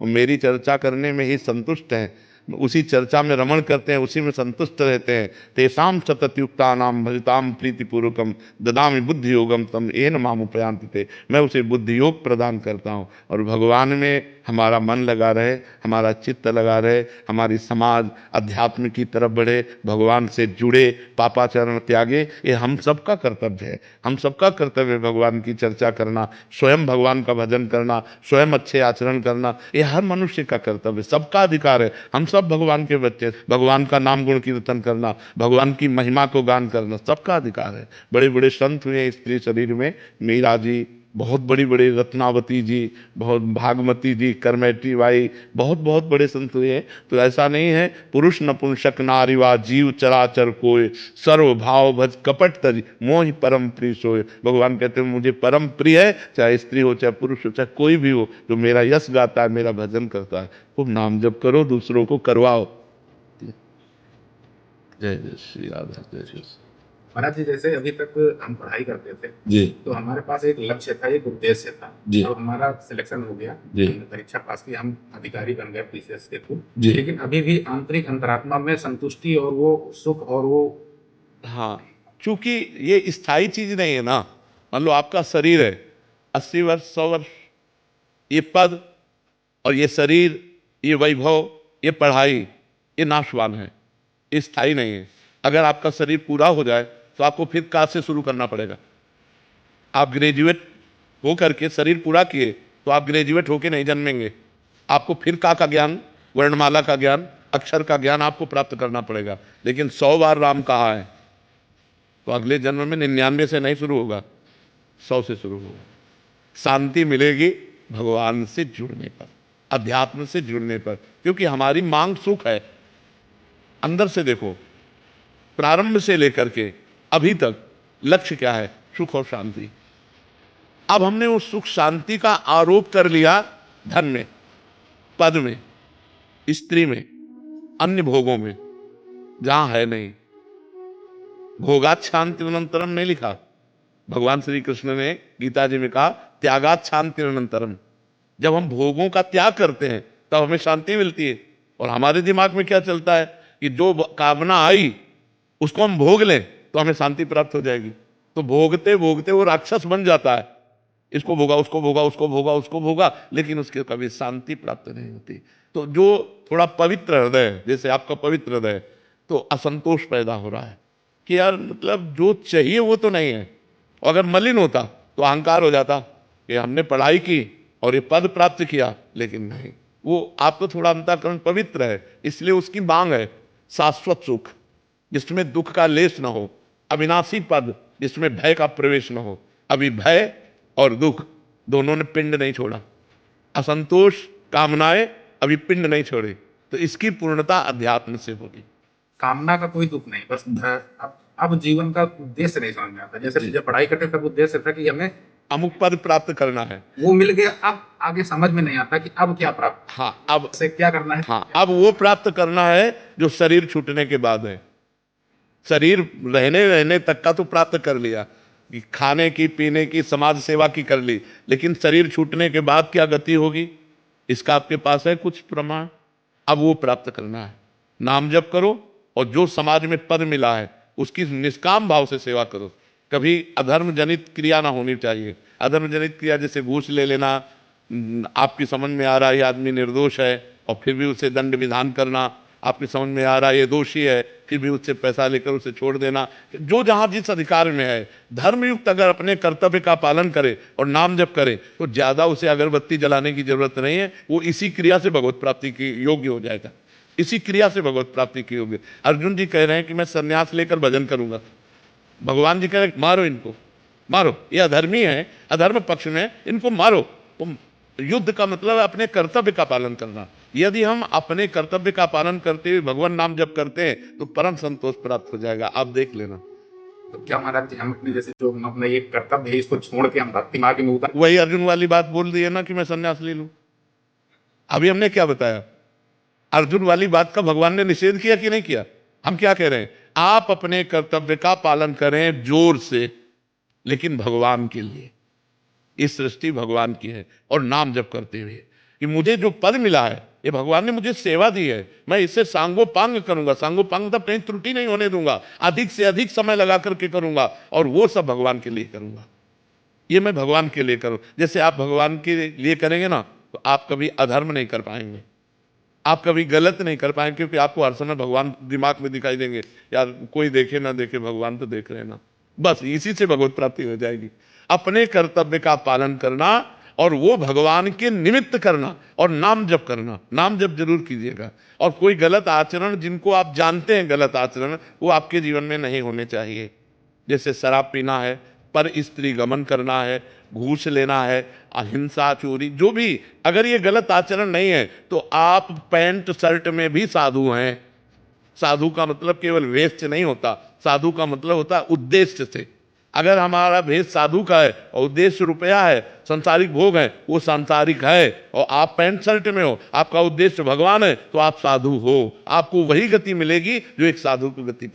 वो मेरी चर्चा करने में ही संतुष्ट हैं, उसी चर्चा में रमण करते हैं, उसी में संतुष्ट रहते हैं। तेषां सततयुक्तानां भजतां प्रीतिपूर्वकम ददामि बुद्धि योगम तम येन माम उपयान्ति ते। मैं उसे बुद्धि योग प्रदान करता हूँ। और भगवान में हमारा मन लगा रहे, हमारा चित्त लगा रहे, हमारी समाज अध्यात्म की तरफ बढ़े, भगवान से जुड़े, पापाचरण त्यागे, ये हम सबका कर्तव्य है। हम सबका कर्तव्य है भगवान की चर्चा करना, स्वयं भगवान का भजन करना, स्वयं अच्छे आचरण करना, ये हर मनुष्य का कर्तव्य है, सबका अधिकार है। हम सब भगवान के बच्चे, भगवान का नाम गुण कीर्तन करना, भगवान की महिमा को गान करना सबका अधिकार है। बड़े बड़े संत हुए स्त्री शरीर में, मीरा जी, बहुत बड़ी बड़ी रत्नावती जी, बहुत भागमती जी, करमेटी बाई, बहुत बहुत बड़े संत हुए हैं। तो ऐसा नहीं है पुरुष नपुंसक नारीवा जीव चराचर कोय, सर्व भाव भज कपट तज मोहि परम प्रिय सोय। भगवान कहते हैं मुझे परम प्रिय है, चाहे स्त्री हो, चाहे पुरुष हो, चाहे कोई भी हो, जो मेरा यश गाता है, मेरा भजन करता है। खूब नाम जप करो, दूसरों को करवाओ। जय जय श्री राधा, जय श्री। महाराज जी, जैसे अभी तक हम पढ़ाई करते थे जी, तो हमारे पास एक लक्ष्य था, एक उद्देश्य था। जी। तो हमारा सिलेक्शन हो गया, जी। हमने परीक्षा पास की, हम अधिकारी बन गए पीसीएस के थ्रू। जी। लेकिन अभी भी आंतरिक अंतरात्मा में संतुष्टि और वो सुख और वो, हाँ, क्योंकि ये स्थायी चीज नहीं है ना। मान लो आपका शरीर है, 80 वर्ष, 100 वर्ष, ये पद और ये शरीर, ये वैभव, ये पढ़ाई, ये नाशवान है, ये स्थायी नहीं है। अगर आपका शरीर पूरा हो जाए तो आपको फिर कहाँ से शुरू करना पड़ेगा। आप ग्रेजुएट हो करके शरीर पूरा किए तो आप ग्रेजुएट होके नहीं जन्मेंगे, आपको फिर का ज्ञान, वर्णमाला का ज्ञान, अक्षर का ज्ञान आपको प्राप्त करना पड़ेगा। लेकिन 100 बार राम कहा है तो अगले जन्म में 99 से नहीं शुरू होगा, 100 से शुरू होगा। शांति मिलेगी भगवान से जुड़ने पर, अध्यात्म से जुड़ने पर, क्योंकि हमारी मांग सुख है। अंदर से देखो, प्रारंभ से लेकर के अभी तक लक्ष्य क्या है? सुख और शांति। अब हमने उस सुख शांति का आरोप कर लिया धन में, पद में, स्त्री में, अन्य भोगों में, जहां है नहीं। भोगात शांति अनंतरम नहीं लिखा। भगवान श्री कृष्ण ने गीता जी में कहा त्यागात शांति अनंतरम। जब हम भोगों का त्याग करते हैं तब हमें शांति मिलती है। और हमारे दिमाग में क्या चलता है कि जो कामना आई उसको हम भोग लें तो हमें शांति प्राप्त हो जाएगी। तो भोगते भोगते वो राक्षस बन जाता है, इसको भोगा, उसको भोगा, उसको भोगा, उसको भोगा, लेकिन उसके कभी शांति प्राप्त नहीं होती। तो जो थोड़ा पवित्र हृदय है, जैसे आपका पवित्र हृदय है, तो असंतोष पैदा हो रहा है कि यार मतलब जो चाहिए वो तो नहीं है। और अगर मलिन होता तो अहंकार हो जाता कि हमने पढ़ाई की और ये पद प्राप्त किया, लेकिन नहीं, वो आपको थोड़ा अंतःकरण पवित्र है, इसलिए उसकी मांग है शाश्वत सुख जिसमें दुख का लेस न हो, अविनाशी पद जिसमें भय का प्रवेश न हो। अभी भय और दुख दोनों ने पिंड नहीं छोड़ा, असंतोष कामनाएं अभी पिंड नहीं छोड़ी। तो इसकी पूर्णता अध्यात्म से होगी। कामना का कोई दुख नहीं, बस अब जीवन का उद्देश्य नहीं समझ में आता। जैसे जी। जब पढ़ाई करते तब उद्देश्य था कि हमें अमुक पद प्राप्त करना है, वो मिल गया, अब आगे समझ में नहीं आता कि अब क्या प्राप्त, हाँ अब, से क्या करना है। हाँ अब वो प्राप्त करना है जो शरीर छूटने के बाद है। शरीर रहने रहने तक का तो प्राप्त कर लिया, कि खाने की, पीने की, समाज सेवा की कर ली, लेकिन शरीर छूटने के बाद क्या गति होगी इसका आपके पास है कुछ प्रमाण? अब वो प्राप्त करना है। नाम जप करो और जो समाज में पद मिला है उसकी निष्काम भाव से सेवा करो। कभी अधर्म जनित क्रिया ना होनी चाहिए। अधर्म जनित क्रिया जैसे घूस ले लेना, आपकी समझ में आ रहा है ये आदमी निर्दोष है और फिर भी उसे दंड विधान करना, आपकी समझ में आ रहा है ये दोषी है फिर भी उससे पैसा लेकर उसे छोड़ देना। जो जहां जिस अधिकार में है, धर्मयुक्त अगर अपने कर्तव्य का पालन करे और नाम जप करे तो ज्यादा उसे अगरबत्ती जलाने की जरूरत नहीं है। वो इसी क्रिया से भगवत प्राप्ति की योग्य हो जाएगा, इसी क्रिया से भगवत प्राप्ति की योग्य। अर्जुन जी कह रहे हैं कि मैं संन्यास लेकर भजन करूंगा, भगवान जी कह रहे हैं मारो इनको, मारो, ये अधर्मी है, अधर्म पक्ष में, इनको मारो। तो युद्ध का मतलब है अपने कर्तव्य का पालन करना। यदि हम अपने कर्तव्य का पालन करते हुए भगवान नाम जप करते हैं तो परम संतोष प्राप्त हो जाएगा, आप देख लेना। तो क्या महाराज जी, हम अपने जैसे जो हम अपना ये कर्तव्य है इसको छोड़ के हम भक्ति मार्ग में उतर, वही अर्जुन वाली बात बोल दी है ना कि मैं संन्यास ले लूं। अभी हमने क्या बताया? अर्जुन वाली बात का भगवान ने निषेध किया कि नहीं किया? हम क्या कह रहे हैं? आप अपने कर्तव्य का पालन करें जोर से, लेकिन भगवान के लिए। इस सृष्टि भगवान की है और नाम जप करते हुए। कि मुझे जो पद मिला है, ये भगवान ने मुझे सेवा दी है, मैं इसे सांगोपांग करूंगा, सांगोपांग तब कहीं त्रुटि नहीं होने दूंगा, अधिक से अधिक समय लगा करके करूंगा और वो सब भगवान के लिए करूंगा। ये मैं भगवान के लिए करूं। जैसे आप भगवान के लिए करेंगे ना, तो आप कभी अधर्म नहीं कर पाएंगे, आप कभी गलत नहीं कर पाएंगे, क्योंकि आपको हर समय भगवान दिमाग में दिखाई देंगे। यार कोई देखे ना देखे, भगवान तो देख रहे हैं ना। बस इसी से भगवत प्राप्ति हो जाएगी। अपने कर्तव्य का पालन करना और वो भगवान के निमित्त करना और नाम जप करना। नाम जप जरूर कीजिएगा। और कोई गलत आचरण, जिनको आप जानते हैं गलत आचरण, वो आपके जीवन में नहीं होने चाहिए। जैसे शराब पीना है, पर स्त्री गमन करना है, घूस लेना है, अहिंसा, चोरी, जो भी, अगर ये गलत आचरण नहीं है तो आप पैंट शर्ट में भी साधु हैं। साधु का मतलब केवल वेश से नहीं होता, साधु का मतलब होता है उद्देश्य से। अगर हमारा भेष साधु का है और उद्देश्य रुपया है, संसारिक भोग है, वो सांसारिक है, और आप पैंट शर्ट में हो, आपका उद्देश्य भगवान है, तो आप साधु हो। आपको वही गति मिलेगी जो एक साधु की गति